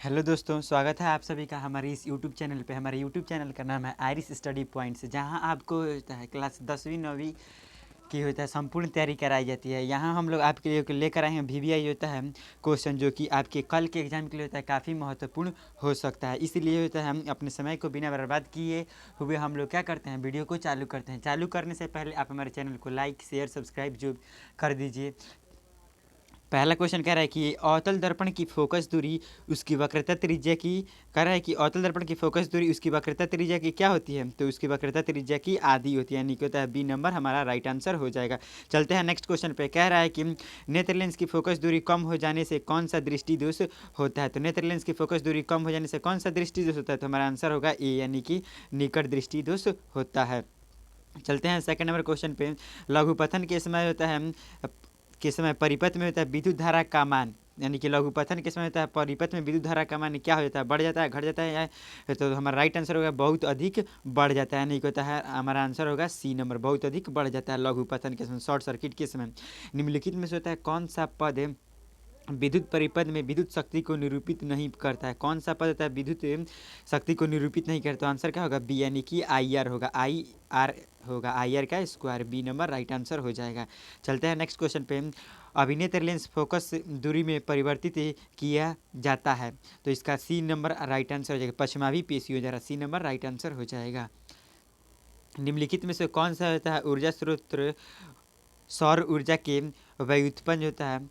Hello दोस्तों, स्वागत है आप सभी का हमारे इस यूट्यूब चैनल पे। हमारे यूट्यूब चैनल का नाम है आइरिस स्टडी पॉइंट्स, जहां आपको होता है क्लास 10वीं 9वीं की होता है संपूर्ण तैयारी कराई जाती है। यहां हम लोग आपके लिए लेकर आए हैं वीवीआई होता है क्वेश्चन, जो कि आपके कल के एग्जाम के लिए होता है काफ़ी महत्वपूर्ण हो सकता है। इसलिए होता है हम अपने समय को बिना बर्बाद किए हुए हम लोग क्या करते हैं, वीडियो को चालू करते हैं। चालू करने से पहले आप हमारे चैनल को लाइक शेयर सब्सक्राइब जो कर दीजिए। पहला क्वेश्चन कह रहा है कि अवतल दर्पण की फोकस दूरी उसकी वक्रता त्रिज्या की कह रहा है कि अवतल दर्पण की फोकस दूरी उसकी वक्रता त्रिज्या की क्या होती है, तो उसकी वक्रता त्रिज्या की आधी होती है, यानी कि होता है बी नंबर हमारा राइट आंसर हो जाएगा। चलते हैं नेक्स्ट क्वेश्चन पे। कह रहा है कि नेत्र लेंस की फोकस दूरी कम हो जाने से कौन सा दृष्टि दोष होता है, तो नेत्र लेंस की फोकस दूरी कम हो जाने से कौन सा दृष्टि दोष होता है, तो हमारा आंसर होगा ए, यानी कि निकट दृष्टि दोष होता है। चलते हैं सेकंड नंबर क्वेश्चन पे। लघुपथन के समय होता है परिपथ में होता है विद्युत धारा का मान, यानी कि लघुपथन के समय होता है परिपथ में विद्युत धारा का मान क्या हो जाता है, बढ़ जाता है घट जाता है, या तो हमारा राइट आंसर होगा बहुत अधिक बढ़ जाता है, यानी कि होता है हमारा आंसर होगा सी नंबर, बहुत अधिक बढ़ जाता है लघुपथन के समय, शॉर्ट सर्किट के समय। निम्नलिखित में से होता है कौन सा पद विद्युत परिपथ में विद्युत शक्ति को निरूपित नहीं करता है, कौन सा पद होता है विद्युत शक्ति को निरूपित नहीं करता, तो आंसर क्या होगा बी, यानी कि आई आर होगा, आई आर होगा, आई आर का square, B number right answer हो जाएगा। चलते हैं नेक्स्ट क्वेश्चन पे। अभिनेत्र लेंस फोकस दूरी में परिवर्तित किया जाता है, तो इसका सी नंबर राइट आंसर हो जाएगा, पश्चिमाभी पेशी हो जाएगा, सी नंबर राइट आंसर हो जाएगा। निम्नलिखित में से कौन सा होता है ऊर्जा स्रोत सौर ऊर्जा के व्युत्पन्न होता है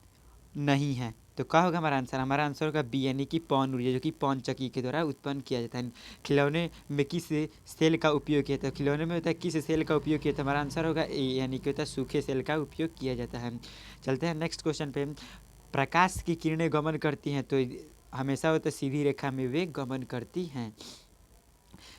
नहीं है, तो क्या होगा हमारा आंसर, हमारा आंसर होगा बी, यानी कि पवन ऊर्जा, जो कि पवन चक्की के द्वारा उत्पन्न किया जाता है। खिलौने में किस सेल का उपयोग किया जाता है, खिलौने में होता है किस सेल का उपयोग किया जाता है, हमारा आंसर होगा ए, यानी कि होता है सूखे सेल का उपयोग किया जाता है। चलते हैं नेक्स्ट क्वेश्चन पे। प्रकाश की किरणें गमन करती हैं, तो हमेशा होता है सीधी रेखा में वे गमन करती हैं।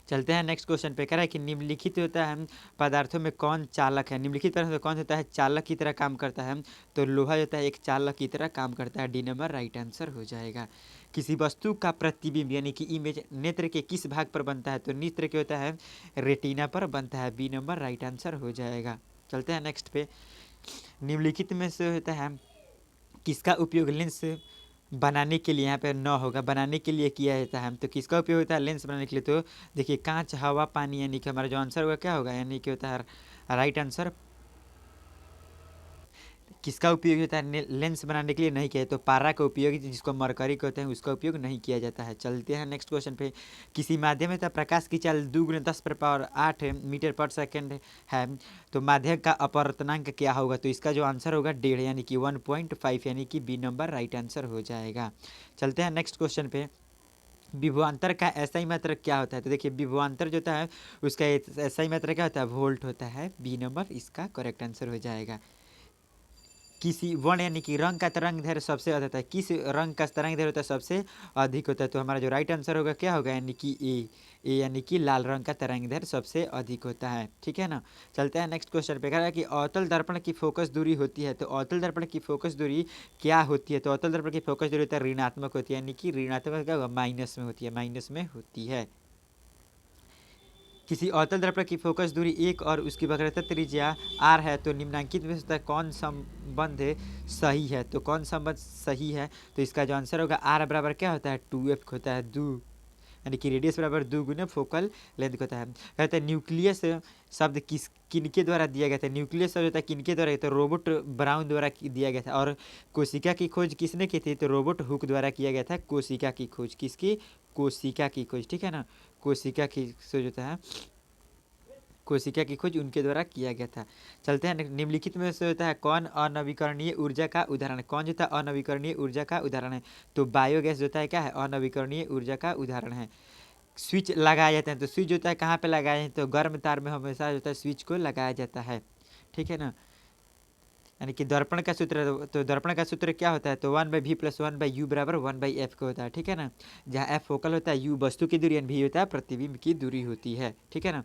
चलते हैं नेक्स्ट क्वेश्चन पे। कह रहा है कि निम्नलिखित होता है पदार्थों में कौन चालक है, निम्नलिखित पदार्थों में कौन होता है चालक की तरह काम करता है, तो लोहा होता है एक चालक की तरह काम करता है, डी नंबर राइट आंसर हो जाएगा। किसी वस्तु का प्रतिबिंब यानी कि इमेज नेत्र के किस भाग पर बनता है, तो नेत्र के होता है रेटिना पर बनता है, बी नंबर राइट आंसर हो जाएगा। चलते हैं नेक्स्ट पे। निम्नलिखित में से होता है किसका उपयोग लेंस बनाने के लिए, यहाँ पे न होगा, बनाने के लिए किया जाता है, तो किसका उपयोग होता है लेंस बनाने के लिए, तो देखिए कांच हवा पानी, यानी कि हमारा जो आंसर होगा क्या होगा, यानी कि होता है राइट आंसर किसका उपयोग होता है लेंस बनाने के लिए नहीं किया, तो पारा का उपयोग जिसको मरकरी कहते हैं उसका उपयोग नहीं किया जाता है। चलते हैं नेक्स्ट क्वेश्चन पे। किसी माध्यम में प्रकाश की चाल 2 × 10⁻8 मीटर पर सेकेंड है, तो माध्यम का अपवर्तनांक क्या होगा, तो इसका जो आंसर होगा 1.5, यानी कि 1.5, यानी कि बी नंबर राइट आंसर हो जाएगा। चलते हैं नेक्स्ट क्वेश्चन पे। विभवांतर का एसआई मात्रक क्या होता है, तो देखिए विभवांतर जो होता है उसका एसआई मात्रक क्या होता है, वोल्ट होता है, बी नंबर इसका करेक्ट आंसर हो जाएगा। किसी वर्ण यानी कि रंग का तरंग दैर्ध्य सबसे अधिक होता है, किस रंग का तरंग दैर्ध्य होता है सबसे अधिक होता है, तो हमारा जो राइट आंसर होगा क्या होगा, यानी कि ए, यानी कि लाल रंग का तरंग दैर्ध्य सबसे अधिक होता है, ठीक है ना। चलते हैं नेक्स्ट क्वेश्चन पे। कह रहा है कि अवतल दर्पण की फोकस दूरी होती है, तो अवतल दर्पण की फोकस दूरी क्या होती है, तो अवतल दर्पण की फोकस दूरी होता है ऋणात्मक होती है, यानी कि ऋणात्मक क्या होगा माइनस में होती है, माइनस में होती है। किसी अवतल दर्पण की फोकस दूरी 1 और उसकी वक्रता त्रिज्या r है, तो निम्नांकित में से कौन संबंध सही है, तो कौन संबंध सही है, तो इसका जो आंसर होगा r बराबर क्या होता है 2f होता है, दो, यानी कि रेडियस बराबर 2 गुना फोकल लेंथ होता है। कहते हैं न्यूक्लियस शब्द किनके द्वारा दिया गया था, न्यूक्लियस शब्द होता है किनके द्वारा, तो रोबर्ट ब्राउन द्वारा दिया गया था। और कोशिका की खोज किसने की थी, तो रॉबर्ट हुक द्वारा किया गया था कोशिका की खोज, किसकी, कोशिका की खोज, ठीक है ना, कोशिका की खोज होता है, कोशिका की खोज उनके द्वारा किया गया था। चलते हैं निम्नलिखित में से होता है कौन अनवीकरणीय ऊर्जा का उदाहरण है, कौन जो था अनवीकरणीय ऊर्जा का उदाहरण है, तो बायोगैस जो है क्या है अनवीकरणीय ऊर्जा का उदाहरण है। स्विच लगाए जाते हैं, तो स्विच जो है कहाँ पे लगाए हैं, तो गर्म तार में हमेशा जो है स्विच को लगाया जाता है, ठीक है ना। यानी कि दर्पण का सूत्र, तो दर्पण का सूत्र क्या होता है, तो 1/v+1/u बराबर 1/f का होता है, ठीक है ना, जहाँ f फोकल होता है, u वस्तु की दूरी, v होता है प्रतिबिंब की दूरी होती है, ठीक है ना।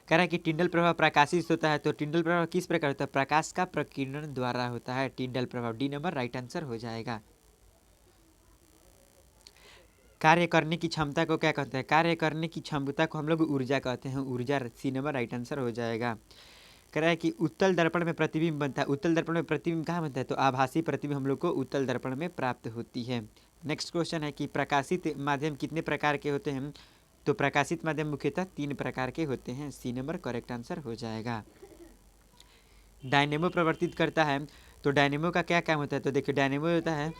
कह रहा है कि टिंडल प्रभाव प्रकाशित होता है, तो टिंडल प्रभाव किस प्रकार होता है, प्रकाश का प्रकीर्णन द्वारा होता है, टिंडल प्रभाव, डी नंबर राइट आंसर हो जाएगा। कार्य करने की क्षमता को क्या कहते हैं, कार्य करने की क्षमता को हम लोग ऊर्जा कहते हैं, ऊर्जा, सी नंबर राइट आंसर हो जाएगा। कह रहा है कि उत्तल दर्पण में प्रतिबिंब बनता है, उत्तल दर्पण में प्रतिबिंब कहाँ बनता है, तो आभासी प्रतिबिंब हम लोग को उत्तल दर्पण में प्राप्त होती है, नेक्स्ट क्वेश्चन है कि प्रकाशित माध्यम कितने प्रकार के होते हैं? तो प्रकाशित माध्यम मुख्यतः 3 प्रकार के होते हैं। सी नंबर करेक्ट आंसर हो जाएगा। डायनेमो प्रवर्तित करता है, तो डायनेमो का क्या काम होता है? तो देखिए डायनेमो होता है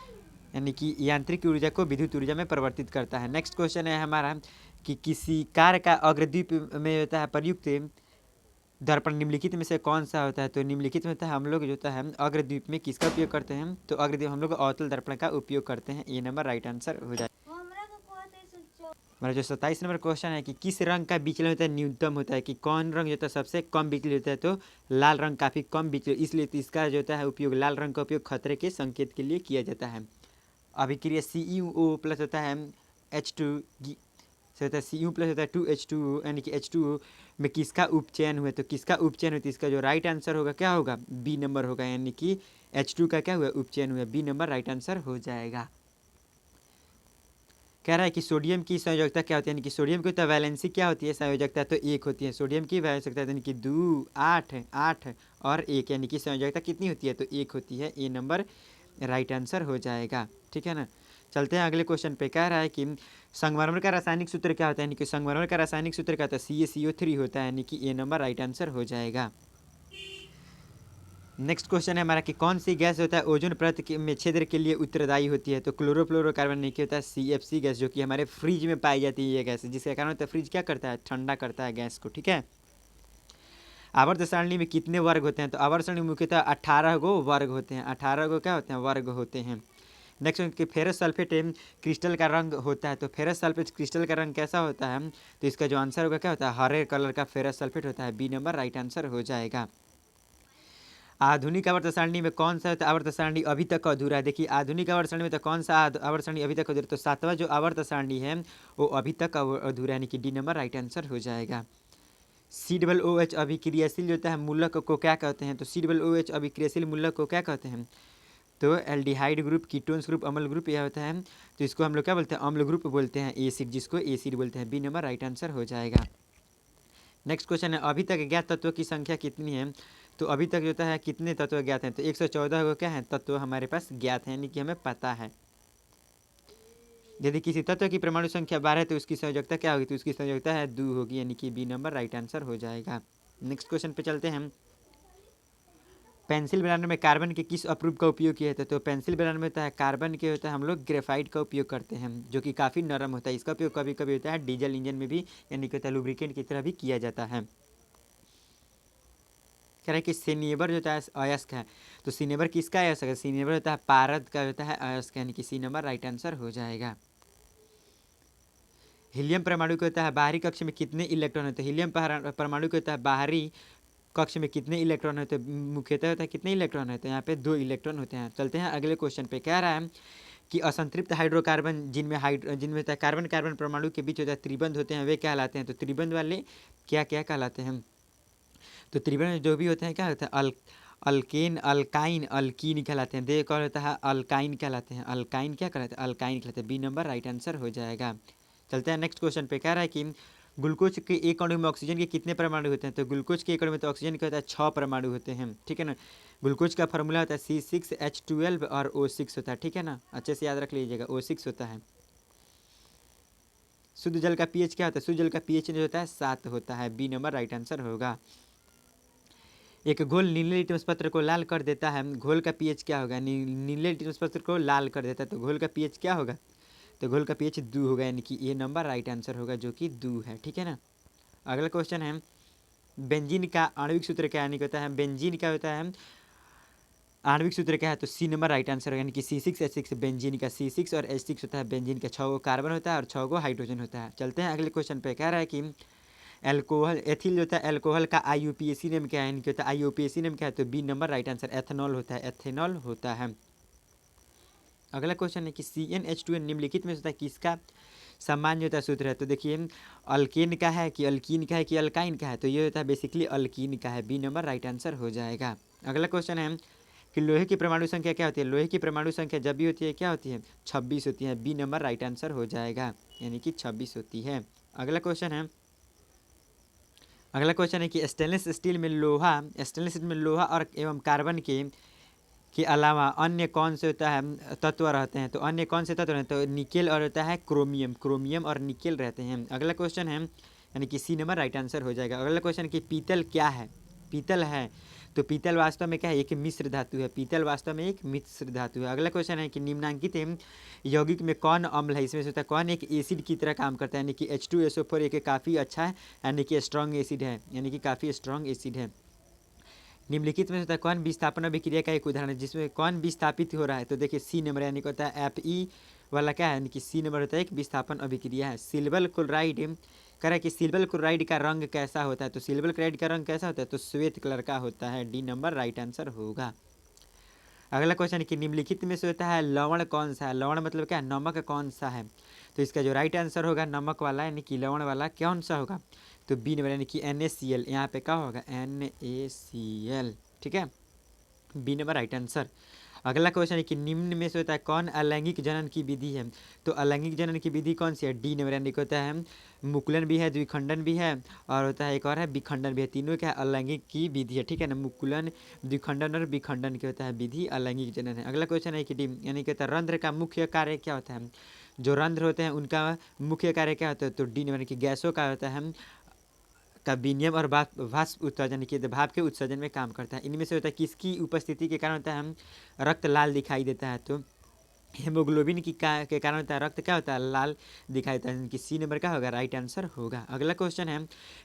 यानी कि यांत्रिक ऊर्जा को विद्युत ऊर्जा में परिवर्तित करता है। नेक्स्ट क्वेश्चन है हमारा कि किसी कार का अग्रदीप में होता है प्रयुक्त दर्पण निम्नलिखित में से कौन सा होता है? तो निम्नलिखित में होता है हम लोग जो होता है अग्रदीप में किसका उपयोग करते हैं? तो अग्रदीप हम लोग अवतल दर्पण का उपयोग करते हैं। ए नंबर राइट आंसर हो जाए। हमारा जो 27 नंबर क्वेश्चन है कि किस रंग का विचलन होता है न्यूनतम होता है? कि कौन रंग जो होता है सबसे कम बिजली होता है? तो लाल रंग काफ़ी कम बिजली, इसलिए तो इसका जो होता है उपयोग, लाल रंग का उपयोग खतरे के संकेत के लिए किया जाता है। अभिक्रिया CuO प्लस होता है H2 से होता है Cu प्लस होता है 2H2O यानी कि H2O में किसका उपचयन हुआ? तो किसका उपचयन होता है? इसका जो राइट आंसर होगा क्या होगा? बी नंबर होगा, यानी कि H2 का क्या हुआ? उपचयन हुआ। बी नंबर राइट आंसर हो जाएगा। कह रहा है कि सोडियम की संयोजकता क्या होती है? यानी कि सोडियम की तो वैलेंसी क्या होती है? संयोजकता तो 1 होती है। सोडियम की संयोजकता यानी कि 2, 8, 8 और 1 यानी कि संयोजकता कितनी होती है? तो 1 होती है। ए नंबर राइट आंसर हो जाएगा। ठीक है ना। चलते हैं अगले क्वेश्चन पे। कह रहा है कि संगमरमर का रासायनिक सूत्र क्या होता है? यानी कि संगमरमर का रासायनिक सूत्र क्या होता है? CaCO3 होता है, यानी कि ए नंबर राइट आंसर हो जाएगा। नेक्स्ट क्वेश्चन है हमारा कि कौन सी गैस होता है ओजोन परत में छिद्र के लिए उत्तरदायी होती है? तो क्लोरोफ्लोरोकार्बन नहीं होता है CFC गैस, जो कि हमारे फ्रिज में पाई जाती है ये गैस, जिसके कारण होता है फ्रिज क्या करता है? ठंडा करता है गैस को। ठीक है। आवर्त सारणी में कितने वर्ग होते हैं? तो आवर्त सारणी में मुख्यतः 18 गो वर्ग होते हैं। 18 गो क्या होते हैं? वर्ग होते हैं। नेक्स्ट कि फेरस सल्फेट क्रिस्टल का रंग होता है, तो फेरस सल्फेट क्रिस्टल का रंग कैसा होता है? तो इसका जो आंसर होगा क्या होता है? हरे कलर का फेरस सल्फेट होता है। बी नंबर राइट आंसर हो जाएगा। आधुनिक आवर्त सारणी में कौन सा आवर्त सारणी अभी तक अधूरा है? देखिए आधुनिक आवर्त सारणी में तो कौन सा आवर्त सारणी अभी तक अधूरा? तो 7वां जो आवर्त सारणी है वो अभी तक अधूरा, यानी कि डी नंबर राइट आंसर हो जाएगा। C OH अभिक्रियाशील जो होता है मूलक को क्या कहते हैं? तो C OH अभिक्रियाशील मूलक को क्या कहते हैं? तो एल्डिहाइड ग्रुप, कीटोन्स ग्रुप, अम्ल ग्रुप यह होता है, तो इसको हम लोग क्या बोलते हैं? अम्ल ग्रुप बोलते हैं। एसिड, जिसको एसिड बोलते हैं। बी नंबर राइट आंसर हो जाएगा। नेक्स्ट क्वेश्चन है अभी तक ज्ञात तत्वों की संख्या कितनी है? तो अभी तक जो होता है कितने तत्व ज्ञात हैं? तो 114 को क्या है? तत्व हमारे पास ज्ञात है, यानी कि हमें पता है। यदि किसी तत्व की परमाणु संख्या 12 है तो उसकी संयोजकता क्या होगी? तो उसकी संयोजकता है 2 होगी, यानी कि बी नंबर राइट आंसर हो जाएगा। नेक्स्ट क्वेश्चन पे चलते हैं। पेंसिल बनाने में कार्बन के किस अप्रूप का उपयोग किया जाता है? तो पेंसिल बनाने में होता है कार्बन के होता है हम लोग ग्रेफाइट का उपयोग करते हैं, जो कि काफ़ी नरम होता है। इसका उपयोग कभी कभी होता है डीजल इंजन में भी, यानी कि लुब्रिकेंट की तरह भी किया जाता है। कह रहा है कि सिनेबर जो होता है अयस्क है, तो सिनेबर किसका अयस्क है? सिनेबर होता है पारद का होता है अयस्क, यानी कि सी नंबर राइट आंसर हो जाएगा। हीलियम परमाणु के होता है बाहरी कक्ष में कितने इलेक्ट्रॉन होते हैं? हीलियम परमाणु के होता है बाहरी कक्ष में कितने इलेक्ट्रॉन होते हैं? मुख्यतः होता है कितने इलेक्ट्रॉन होते हैं? यहाँ पे 2 इलेक्ट्रॉन होते हैं। चलते हैं अगले क्वेश्चन पे। कह रहा है कि असंतृप्त हाइड्रोकार्बन जिनमें होता है कार्बन कार्बन परमाणु के बीच होता है त्रिबंध होते हैं, वे कहलाते हैं। तो त्रिबंध वाले क्या क्या कहलाते हैं? तो त्रिबंध जो भी होते हैं क्या होता है? अल्केन, अल्काइन, अल्कीन कहलाते हैं। दे कौन होता है? अल्काइन कहलाते हैं। अल्काइन क्या कहलाते हैं? अल्काइन कहलाते हैं। बी नंबर राइट आंसर हो जाएगा। चलते हैं नेक्स्ट क्वेश्चन पे। कह रहा है कि ग्लूकोज के एक अणु में ऑक्सीजन के कितने परमाणु होते हैं? तो ग्लूकोज के एक अणु में तो ऑक्सीजन के होता है 6 परमाणु होते हैं। ठीक है ना। ग्लूकोज का फॉर्मूला होता है C6H12 और O6 होता है। ठीक है ना, अच्छे से याद रख लीजिएगा, O6 होता है। शुद्ध जल का पीएच क्या होता है? शुद्ध जल का पीएच जो होता है 7 होता है। बी नंबर राइट आंसर होगा। एक घोल नीले लिटमस पत्र को लाल कर देता है, घोल का पीएच क्या होगा? नीले लिटमस पत्र को लाल कर देता है, तो घोल का पीएच क्या होगा? तो घोल का पीएच 2 होगा, यानी कि ए नंबर राइट आंसर होगा, जो कि 2 है। ठीक है ना। अगला क्वेश्चन है बेंजीन का आणविक सूत्र क्या यानी होता है? बेंजीन का होता है आणविक सूत्र क्या है? तो सी नंबर राइट आंसर होगा, यानी कि C6H6 बेंजीन का। C6 और H6 होता है बेंजीन का। 6 गो कार्बन होता है और 6 गो हाइड्रोजन होता है। चलते हैं अगले क्वेश्चन पे। कह रहा है कि एल्कोहल, एथिल जो होता है एल्कोहल का IUPAC नेम क्या है? इनके होता है IUPAC नेम क्या है? तो B number right answer ethanol होता है। एथेनॉल होता है। अगला क्वेश्चन है कि CnH2n निम्नलिखित में से होता है किसका सामान्य होता है सूत्र है? तो देखिए अल्केन का है कि अल्कीन का है कि अल्काइन का है? तो ये होता है बेसिकली अल्कीन का है। बी नंबर राइट आंसर हो जाएगा। अगला क्वेश्चन है कि लोहे की परमाणु संख्या क्या होती है? लोहे की परमाणु संख्या जब भी होती है क्या होती है? 26 होती है। बी नंबर राइट आंसर हो जाएगा, यानी कि 26 होती है। अगला क्वेश्चन है कि स्टेनलेस स्टील में लोहा और एवं कार्बन के के अलावा अन्य कौन से होता है तत्व रहते हैं? तो अन्य कौन से तत्व रहते हैं? तो निकेल और होता है क्रोमियम, क्रोमियम और निकेल रहते हैं। अगला क्वेश्चन है यानी कि सी नंबर राइट आंसर हो जाएगा। अगला क्वेश्चन कि पीतल क्या है? पीतल है तो पीतल वास्तव में क्या है? एक मिश्र धातु है। पीतल वास्तव में एक मिश्र धातु है। अगला क्वेश्चन है कि निम्नांकित यौगिक में कौन अम्ल है? इसमें से होता है कौन एक एसिड की तरह काम करता है? यानी कि H2SO4 एक काफ़ी अच्छा है, यानी कि स्ट्रॉन्ग एसिड है, यानी कि काफ़ी स्ट्रॉन्ग एसिड है। निम्नलिखित में से होता है कौन विस्थापन अभिक्रिया का एक उदाहरण है? जिसमें कौन विस्थापित हो रहा है? तो देखिए सी नंबर यानी कि होता है Fe वाला क्या है? यानी कि सी नंबर होता है एक विस्थापन अभिक्रिया है। सिल्वर क्लोराइड कह रहा है कि सिल्वर क्लोराइड का रंग कैसा होता है? तो सिल्वर क्लोराइड का रंग कैसा होता है? तो श्वेत कलर का होता है। डी नंबर राइट आंसर होगा। अगला क्वेश्चन है कि निम्नलिखित में से होता है लवण कौन सा है? लवण मतलब क्या है? नमक कौन सा है? तो इसका जो राइट आंसर होगा नमक वाला यानी कि लवण वाला कौन सा होगा? तो बी नंबर यानी कि NaCl। यहाँ पे क्या होगा? NaCl। ठीक है, बी नंबर राइट आंसर। अगला क्वेश्चन है कि निम्न में से होता है कौन अलैंगिक जनन की विधि है? तो अलैंगिक जनन की विधि कौन सी है? डी नंबर यानी कि होता है मुकुलन भी है, द्विखंडन भी है और होता है एक और है विखंडन भी है। तीनों क्या है? अलैंगिक की विधि है। ठीक है ना, मुकुलन, द्विखंडन और विखंडन की होता है विधि अलैंगिक जनन है। अगला क्वेश्चन है कि डी यानी कि होता है रंध्र का मुख्य कार्य क्या होता है? जो रंध्र होते हैं उनका मुख्य कार्य क्या होता है? तो डी नंबर यानी कि गैसों का होता है का विनिमय और वाष्प उत्सर्जन के भाप के उत्सर्जन में काम करता है। इनमें से होता है किसकी उपस्थिति के कारण होता है हम रक्त लाल दिखाई देता है? तो हेमोग्लोबिन के कारण होता है रक्त क्या होता है? लाल दिखाई देता है। इनकी सी नंबर का होगा राइट आंसर होगा। अगला क्वेश्चन है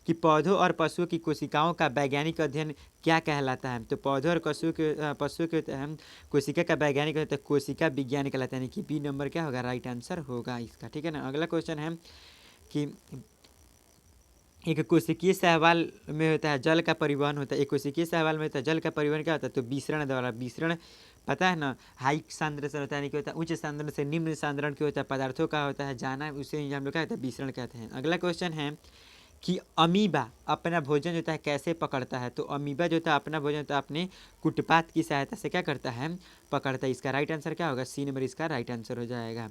कि पौधों और पशुओं की कोशिकाओं का वैज्ञानिक अध्ययन क्या कहलाता है? तो पौधों और पशुओं के होता है कोशिका का वैज्ञानिक होता है कोशिका विज्ञान कहलाता है, यानी कि बी नंबर क्या होगा? राइट आंसर होगा इसका। ठीक है ना। अगला क्वेश्चन है कि एक कोशिकीय शैवाल में होता है जल का परिवहन होता है। एक कोशिकीय शैवाल में होता है जल का परिवहन क्या होता है? तो विसरण द्वारा। विसरण पता है ना, हाई सांद्रण से होता है, यानी कि होता है उच्च सांद्रण से निम्न सांद्रण के होता है पदार्थों का होता है जाना, उसे ही हम लोग क्या कहते हैं? विसरण कहते हैं। अगला क्वेश्चन है कि अमीबा अपना भोजन जो होता है कैसे पकड़ता है? तो अमीबा जो होता है अपना भोजन होता है अपने कुटपाथ की सहायता से क्या करता है? पकड़ता है। इसका राइट आंसर क्या होगा? सी नंबर इसका राइट आंसर हो जाएगा।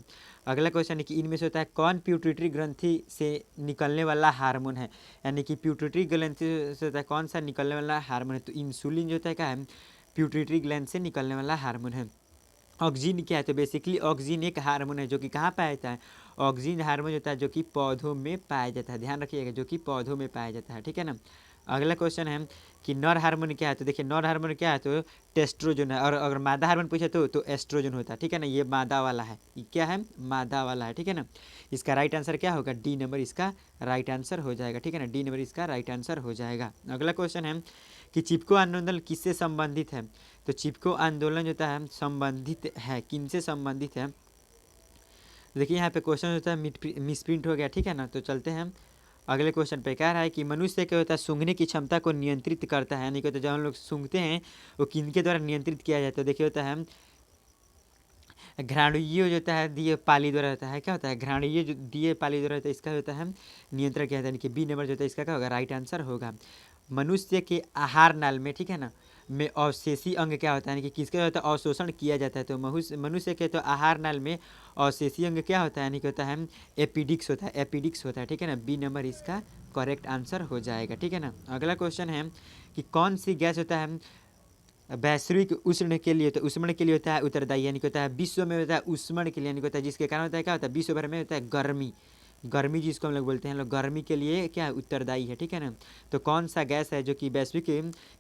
अगला क्वेश्चन है कि इनमें से होता है कौन प्यूटरी ग्रंथि से निकलने वाला हार्मोन है? यानी कि प्यूटरी ग्रंथि से होता है कौन सा निकलने वाला हार्मोन है? तो इंसुलिन जो होता है क्या है? प्यूटरी ग्लैंड से निकलने वाला हार्मोन है। ऑक्सीजन क्या है? तो बेसिकली ऑक्सीजन एक हार्मोन है जो कि कहाँ पाया जाता है? ऑक्सीजन हार्मोन होता है जो कि पौधों में पाया जाता है। ध्यान रखिएगा, जो कि पौधों में पाया जाता है। ठीक है ना। अगला क्वेश्चन है कि नर हार्मोन क्या है? तो देखिए नर हार्मोन क्या है? तो टेस्ट्रोजन है। और अगर मादा हार्मोन पूछे तो एस्ट्रोजन होता है। ठीक है ना, ये मादा वाला है। ये क्या है? मादा वाला है। ठीक है ना। इसका राइट आंसर क्या होगा? डी नंबर इसका राइट आंसर हो जाएगा। ठीक है ना, डी नंबर इसका राइट आंसर हो जाएगा। अगला क्वेश्चन है कि चिपको आंदोलन किससे संबंधित है? तो चिपको आंदोलन जो होता है संबंधित है, किनसे संबंधित है? देखिए यहाँ पे क्वेश्चन होता है मिसप्रिंट हो गया। ठीक है ना, तो चलते हैं अगले क्वेश्चन पे। कह रहा है कि मनुष्य क्या होता है सूंघने की क्षमता को नियंत्रित करता है, यानी कि जब हम लोग सूंघते हैं वो किनके द्वारा नियंत्रित किया जाता है? देखिए होता है घ्राणीय जो होता है दिए पाली द्वारा होता है। क्या होता है? घ्राणीय जो दिए पाली द्वारा होता है इसका होता है नियंत्रण किया जाता है, यानी कि बी नंबर जो होता है इसका क्या होगा? राइट आंसर होगा। मनुष्य के आहार नाल में, ठीक है ना, में अवशेषी अंग क्या होता है? यानी कि किसका होता है? अवशोषण किया जाता है। तो मनुष्य के तो आहार नाल में अवशेषी अंग क्या होता है? यानी कि होता है एपिडिक्स होता है। एपिडिक्स होता है। ठीक है ना, बी नंबर इसका करेक्ट आंसर हो जाएगा। ठीक है ना। अगला क्वेश्चन है कि कौन सी गैस होता है वैश्विक उष्ण के लिए? तो उष्ण के लिए होता है उत्तरदायी, यानी कि होता है विश्व में होता है उष्ण के लिए, यानी कि होता है जिसके कारण होता है क्या होता है? विश्व भर में होता है गर्मी। गर्मी जिसको हम लोग बोलते हैं लोग, गर्मी के लिए क्या है? उत्तरदायी है। ठीक है ना। तो कौन सा गैस है जो कि वैश्विक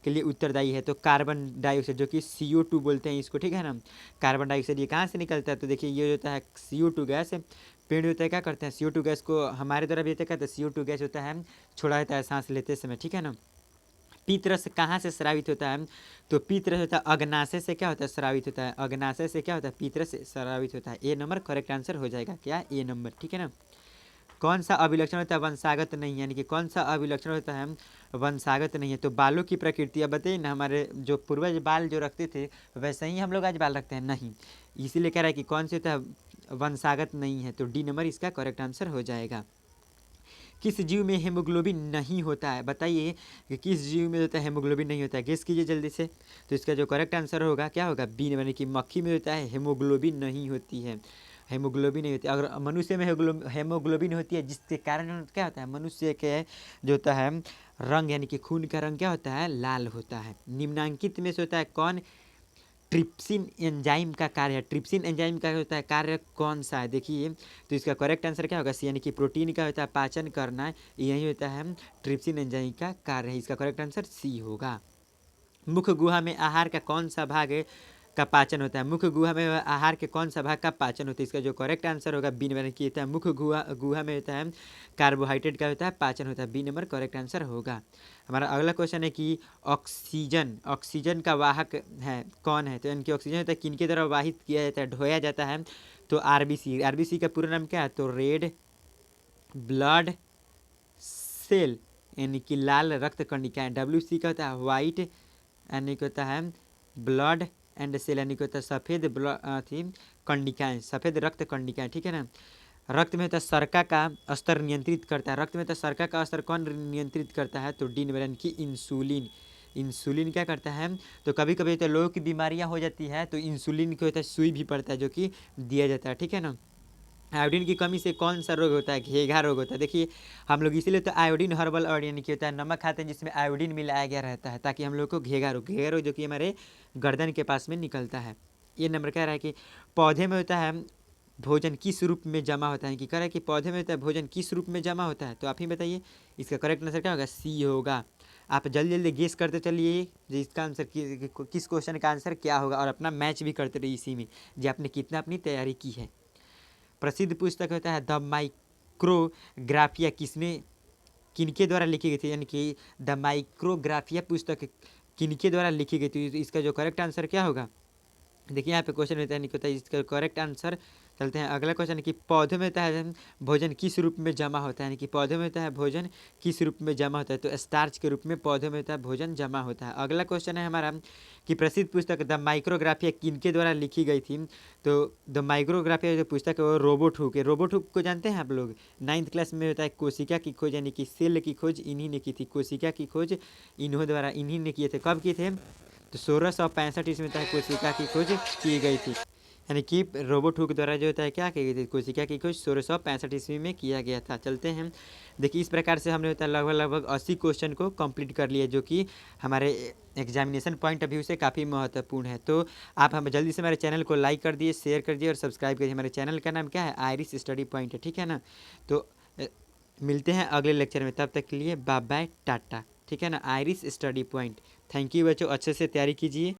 के लिए उत्तरदायी है? तो कार्बन डाइऑक्साइड, जो कि CO2 बोलते हैं इसको। ठीक है ना, कार्बन डाइऑक्साइड ये कहाँ से निकलता है? तो देखिए ये होता है CO2 गैस। पेड़ होता है क्या करते हैं? CO2 गैस को हमारे द्वारा भी होता है क्या? तो CO2 गैस होता है छोड़ा जाता है सांस लेते समय। ठीक है ना। पितरस कहाँ से स्रावित होता है? तो पितरस होता है अग्नाशय से क्या होता है? स्रावित होता है। अग्नाशय से क्या होता है? पितरस से स्रावित होता है। ए नंबर करेक्ट आंसर हो जाएगा। क्या? ए नंबर। ठीक है ना। कौन सा अभिलक्षण होता है वंशागत नहीं है? यानी कि कौन सा अभिलक्षण होता है वंशागत नहीं है? तो बालों की प्रकृति अब बताइए ना, हमारे जो पूर्वज बाल जो रखते थे वैसे ही हम लोग आज बाल रखते हैं? नहीं, इसीलिए कह रहा है कि कौन से होता है वंशागत नहीं है। तो डी नंबर इसका करेक्ट आंसर हो जाएगा। किस जीव में हेमोग्लोबिन नहीं होता है? बताइए कि किस जीव में होता है हेमोग्लोबिन नहीं होता है? गेस कीजिए जल्दी से। तो इसका जो करेक्ट आंसर होगा क्या होगा? बी यानी कि मक्खी में होता है हेमोग्लोबिन नहीं होती है। हेमोग्लोबिन नहीं होती। अगर मनुष्य में हेमोग्लोबिन होती है जिसके कारण क्या होता है? मनुष्य के जो होता है रंग, यानी कि खून का रंग क्या होता है? लाल होता है। निम्नांकित में से होता है कौन ट्रिप्सिन एंजाइम का कार्य है। ट्रिप्सिन एंजाइम का होता है कार्य कौन सा है, देखिए तो इसका करेक्ट आंसर क्या होगा, सी, यानी कि प्रोटीन का होता है पाचन करना, यही होता है ट्रिप्सिन एंजाइम का कार्य है। इसका करेक्ट आंसर सी होगा। मुख्य गुहा में आहार का कौन सा भाग है का पाचन होता है, मुख्य गुहा में आहार के कौन सा भाग का पाचन होता है, इसका जो करेक्ट आंसर होगा बी नंबर की होता है मुख्य गुहा गुहा में होता है कार्बोहाइड्रेट का होता है पाचन होता है, बी नंबर करेक्ट आंसर होगा। हमारा अगला क्वेश्चन है कि ऑक्सीजन ऑक्सीजन का वाहक है कौन है, तो इनकी ऑक्सीजन होता है किनके द्वारा वाहित किया जाता है, ढोया जाता है, तो आरबीसी। आरबीसी का पूरा नाम क्या है, तो रेड ब्लड सेल, यानी कि लाल रक्त कणिकाएं। डब्ल्यूसी का होता है वाइट, यानी कि होता है ब्लड एंड सेल, यानी कि होता है सफ़ेद थी कणिकाएं, सफ़ेद रक्त कणिकाएं, ठीक है ना। रक्त में होता है सर्का का स्तर नियंत्रित करता है, रक्त में होता है सर्का का स्तर कौन नियंत्रित करता है, तो डी नंबर यानी कि इंसुलिन। इंसुलिन क्या करता है, तो कभी कभी तो लोगों की बीमारियां हो जाती है तो इंसुलिन को होता है सुई भी पड़ता है जो कि दिया जाता है, ठीक है ना। आयोडीन की कमी से कौन सा रोग होता है, घेघा रोग होता है। देखिए हम लोग इसीलिए तो आयोडीन हर्बल आयोडीन यानी कि होता है नमक खाते हैं जिसमें आयोडीन मिलाया गया रहता है ताकि हम लोग को घेघा रोग जो कि हमारे गर्दन के पास में निकलता है। ये नंबर कह रहा है कि पौधे में होता है भोजन किस रूप में जमा होता है, कि कह रहा है कि पौधे में होता है भोजन किस रूप में जमा होता है, तो आप ही बताइए इसका करेक्ट आंसर क्या होगा, सी होगा। आप जल्दी जल्दी गेस करते चलिए जी इसका आंसर किस क्वेश्चन का आंसर क्या होगा, और अपना मैच भी करते रहिए इसी में जी आपने कितना अपनी तैयारी की है। प्रसिद्ध पुस्तक होता है द माइक्रोग्राफिया किसने किनके द्वारा लिखी गई थी, यानी कि द माइक्रोग्राफिया पुस्तक किनके द्वारा लिखी गई थी, इसका जो करेक्ट आंसर क्या होगा, देखिए यहाँ पे क्वेश्चन होता है नहीं होता है इसका करेक्ट आंसर। चलते हैं अगला क्वेश्चन कि पौधे में होता है भोजन किस रूप में जमा होता है, यानी कि पौधे में होता है भोजन किस रूप में जमा होता है, तो स्टार्च के रूप में पौधे में होता है भोजन जमा होता है। अगला क्वेश्चन है हमारा कि प्रसिद्ध पुस्तक द माइक्रोग्राफिया किनके द्वारा लिखी गई थी, तो द माइक्रोग्राफिया जो पुस्तक है वो रोबोट हुक है। रोबोट हुक को जानते हैं आप लोग, 9th क्लास में होता है कोशिका की खोज, यानी कि सेल की खोज इन्हीं ने की थी, कोशिका की खोज इन्हीं ने किए थे, कब किए थे, तो 1665 ईस्वी में होता है कोशिका की खोज की गई थी, यानी कि रोबोट हुक द्वारा जो होता है क्या की गई थी, कोशिका की खोज 1665 ईस्वी में किया गया था। चलते हैं देखिए इस प्रकार से हमने होता है लगभग 80 क्वेश्चन को कंप्लीट कर लिया जो कि हमारे एग्जामिनेशन पॉइंट ऑफ व्यू से काफ़ी महत्वपूर्ण है। तो आप हम जल्दी से हमारे चैनल को लाइक कर दिए, शेयर कर दिए और सब्सक्राइब करिए। हमारे चैनल का नाम क्या है, आयरिस स्टडी पॉइंट है, ठीक है ना। तो मिलते हैं अगले लेक्चर में, तब तक के लिए बाय बाय टाटा, ठीक है ना। Iris study point, thank you बच्चों, अच्छे से तैयारी कीजिए।